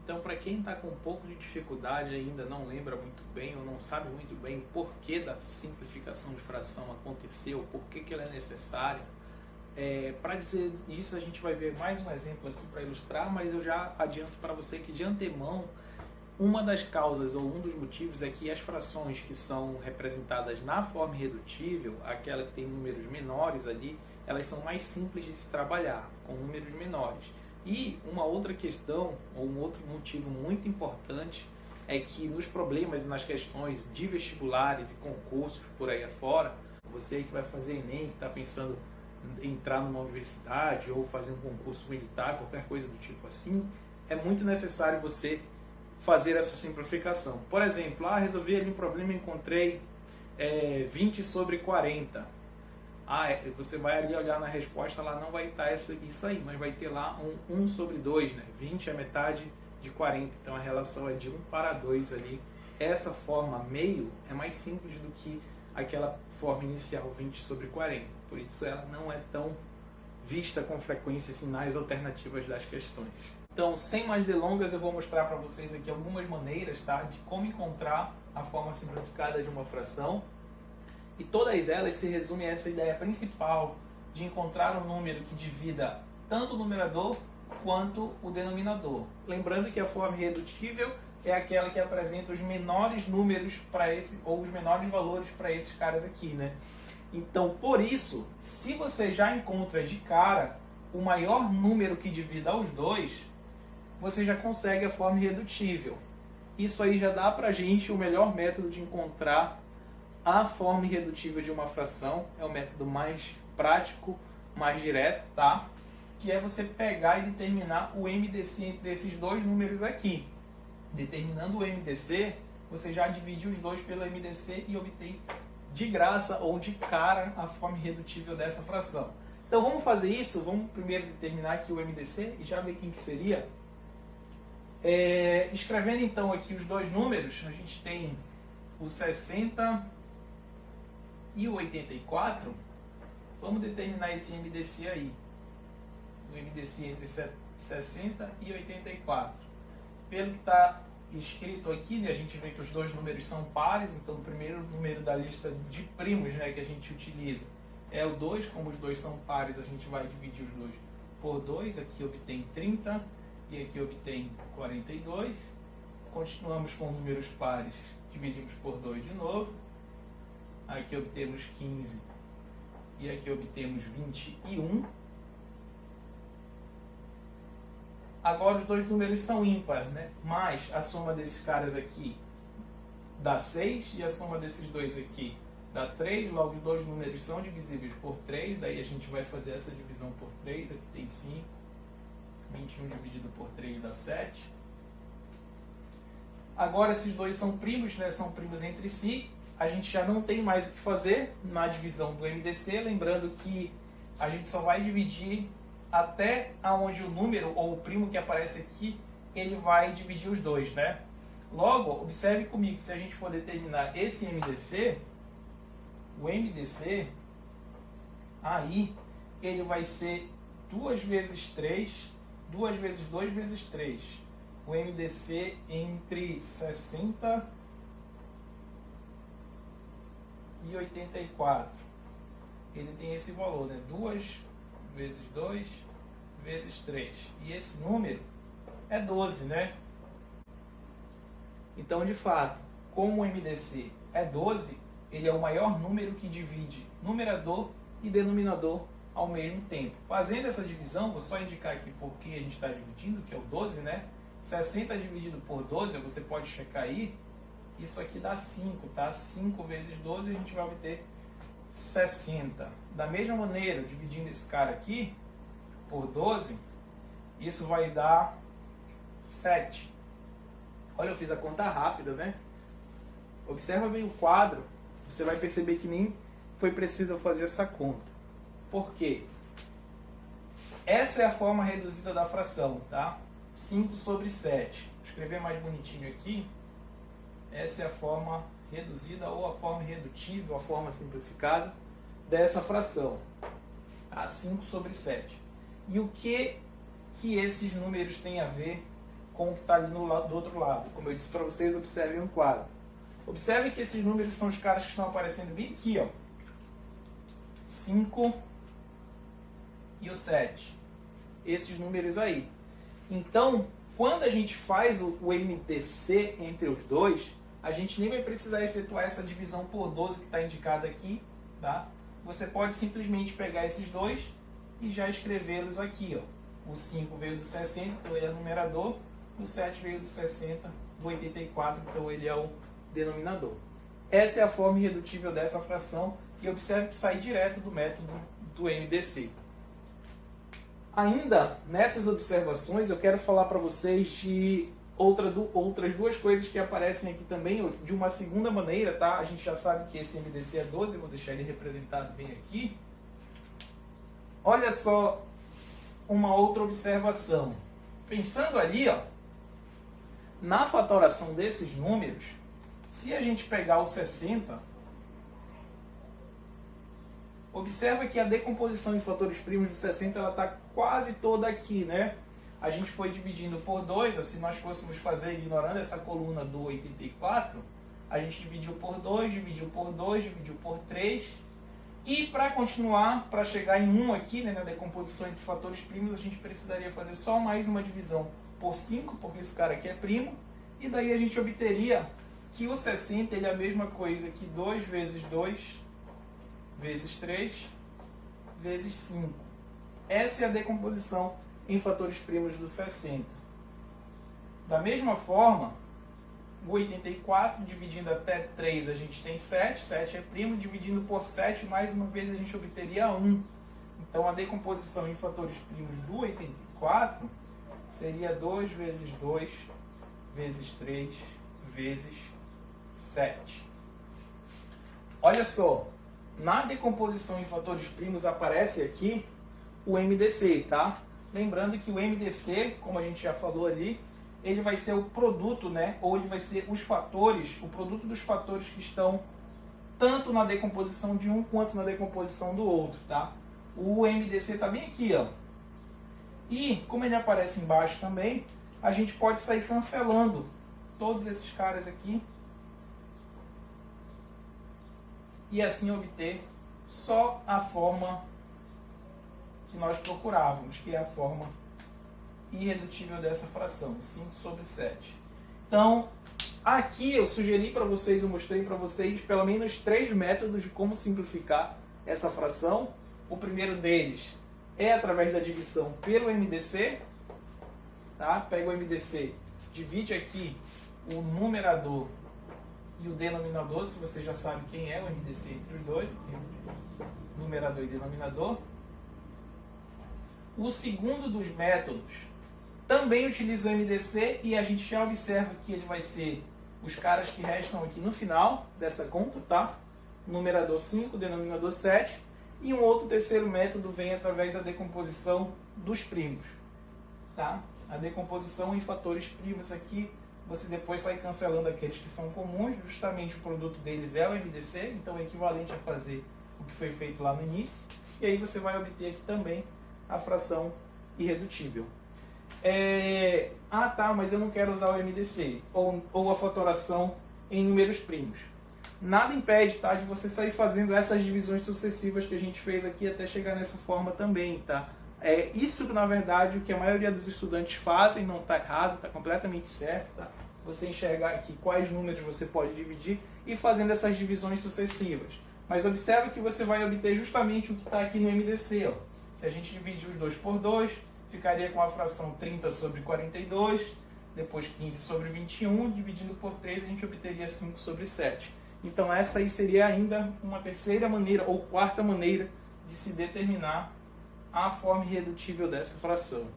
Então, para quem está com um pouco de dificuldade ainda, não lembra muito bem ou não sabe muito bem o porquê da simplificação de fração aconteceu, por que ela é necessária, para dizer isso a gente vai ver mais um exemplo aqui para ilustrar, mas eu já adianto para você que de antemão, uma das causas ou um dos motivos é que as frações que são representadas na forma irredutível, aquela que tem números menores ali, elas são mais simples de se trabalhar, com números menores. E uma outra questão, ou um outro motivo muito importante, é que nos problemas e nas questões de vestibulares e concursos por aí afora, você que vai fazer Enem, que está pensando em entrar numa universidade ou fazer um concurso militar, qualquer coisa do tipo assim, é muito necessário você fazer essa simplificação. Por exemplo, resolvi ali um problema e encontrei 20 sobre 40. Você vai ali olhar na resposta, lá não vai estar isso aí, mas vai ter lá 1 sobre 2, né? 20 é metade de 40, então a relação é de 1 para 2 ali. Essa forma meio é mais simples do que aquela forma inicial, 20 sobre 40. Por isso ela não é tão vista com frequência assim, nas alternativas das questões. Então, sem mais delongas, eu vou mostrar para vocês aqui algumas maneiras, tá, de como encontrar a forma simplificada de uma fração. E todas elas se resumem a essa ideia principal de encontrar um número que divida tanto o numerador quanto o denominador. Lembrando que a forma irredutível é aquela que apresenta os menores números para esse, ou os menores valores para esses caras aqui, né? Então, por isso, se você já encontra de cara o maior número que divida os dois, você já consegue a forma irredutível. Isso aí já dá pra gente o melhor método de encontrar a forma irredutível de uma fração. É o método mais prático, mais direto, tá? Que é você pegar e determinar o MDC entre esses dois números aqui. Determinando o MDC, você já divide os dois pelo MDC e obtém de graça ou de cara a forma irredutível dessa fração. Então vamos fazer isso, vamos primeiro determinar aqui o MDC e já ver quem que seria. Escrevendo então aqui os dois números, a gente tem o 60 e o 84, vamos determinar esse MDC aí. O MDC entre 60 e 84. Pelo que está escrito aqui, né, a gente vê que os dois números são pares, então o primeiro número da lista de primos, né, que a gente utiliza é o 2, como os dois são pares, a gente vai dividir os dois por 2, aqui obtém 30 e aqui obtém 42. Continuamos com números pares, dividimos por 2 de novo, aqui obtemos 15 e aqui obtemos 21. Agora os dois números são ímpares, né? Mas a soma desses caras aqui dá 6 e a soma desses dois aqui dá 3. Logo os dois números são divisíveis por 3, daí a gente vai fazer essa divisão por 3. Aqui tem 5, 21 dividido por 3 dá 7. Agora esses dois são primos, né? São primos entre si. A gente já não tem mais o que fazer na divisão do MDC, lembrando que a gente só vai dividir até onde o número, ou o primo que aparece aqui, ele vai dividir os dois, né? Logo, observe comigo, se a gente for determinar esse MDC, o MDC, aí, ele vai ser 2 vezes 3, 2 vezes 2 vezes 3. O MDC entre 60 e 84. Ele tem esse valor, né? 2 vezes 2 vezes 3. E esse número é 12, né? Então, de fato, como o MDC é 12, ele é o maior número que divide numerador e denominador ao mesmo tempo. Fazendo essa divisão, vou só indicar aqui por que a gente está dividindo, que é o 12, né? 60 dividido por 12, você pode checar aí, isso aqui dá 5, tá? 5 vezes 12 a gente vai obter 60. Da mesma maneira, dividindo esse cara aqui por 12, isso vai dar 7. Olha, eu fiz a conta rápida, né? Observa bem o quadro, você vai perceber que nem foi preciso fazer essa conta. Por quê? Essa é a forma reduzida da fração, tá? 5 sobre 7. Vou escrever mais bonitinho aqui. Essa é a forma reduzida ou a forma irredutível, a forma simplificada dessa fração. Tá? 5 sobre 7. E o que esses números têm a ver com o que está ali do outro lado. Como eu disse para vocês, observem o quadro. Observem que esses números são os caras que estão aparecendo bem aqui, ó. 5 e o 7. Esses números aí. Então, quando a gente faz o MDC entre os dois, a gente nem vai precisar efetuar essa divisão por 12 que está indicada aqui, tá? Você pode simplesmente pegar esses dois e já escrevê-los aqui, ó. O 5 veio do 60, então ele é o numerador. O 7 veio do 60, do 84, então ele é o denominador. Essa é a forma irredutível dessa fração e observe que sai direto do método do MDC. Ainda nessas observações eu quero falar para vocês de outras duas coisas que aparecem aqui também de uma segunda maneira, tá? A gente já sabe que esse MDC é 12, eu vou deixar ele representado bem aqui. Olha só uma outra observação. Pensando ali, ó, na fatoração desses números, se a gente pegar o 60, observa que a decomposição em fatores primos do 60 ela está quase toda aqui, né? A gente foi dividindo por 2, se nós fôssemos fazer ignorando essa coluna do 84, a gente dividiu por 2, dividiu por 2, dividiu por 3. E para continuar, para chegar em 1 aqui, né, na decomposição entre fatores primos, a gente precisaria fazer só mais uma divisão por 5, porque esse cara aqui é primo. E daí a gente obteria que o 60 ele é a mesma coisa que 2 vezes 2 vezes 3 vezes 5. Essa é a decomposição em fatores primos do 60. Da mesma forma, o 84 dividindo até 3 a gente tem 7, 7 é primo, dividindo por 7 mais uma vez a gente obteria 1. Então a decomposição em fatores primos do 84 seria 2 vezes 2 vezes 3 vezes 7. Olha só, na decomposição em fatores primos aparece aqui o MDC, tá? Lembrando que o MDC, como a gente já falou ali, ele vai ser o produto, né? Ou ele vai ser os fatores, o produto dos fatores que estão tanto na decomposição de um quanto na decomposição do outro, tá? O MDC está bem aqui, ó. E, como ele aparece embaixo também, a gente pode sair cancelando todos esses caras aqui e assim obter só a forma que nós procurávamos, que é a forma irredutível dessa fração, 5 sobre 7. Então, aqui eu sugeri para vocês, eu mostrei para vocês pelo menos 3 métodos de como simplificar essa fração. O primeiro deles é através da divisão pelo MDC. Tá? Pega o MDC, divide aqui o numerador e o denominador, se você já sabe quem é o MDC entre os dois, numerador e denominador. O segundo dos métodos também utiliza o MDC e a gente já observa que ele vai ser os caras que restam aqui no final dessa conta, tá? Numerador 5, denominador 7. E um outro terceiro método vem através da decomposição dos primos, tá? A decomposição em fatores primos aqui, você depois sai cancelando aqueles que são comuns, justamente o produto deles é o MDC, então é equivalente a fazer o que foi feito lá no início. E aí você vai obter aqui também a fração irredutível. Tá, mas eu não quero usar o MDC, ou a fatoração em números primos. Nada impede, tá, de você sair fazendo essas divisões sucessivas que a gente fez aqui até chegar nessa forma também, tá? Isso, na verdade, o que a maioria dos estudantes fazem, não está errado, está completamente certo, tá? Você enxergar aqui quais números você pode dividir e fazendo essas divisões sucessivas. Mas observe que você vai obter justamente o que está aqui no MDC, ó. Se a gente dividir os 2 por 2, ficaria com a fração 30 sobre 42, depois 15 sobre 21, dividindo por 3 a gente obteria 5 sobre 7. Então essa aí seria ainda uma terceira maneira ou quarta maneira de se determinar a forma irredutível dessa fração.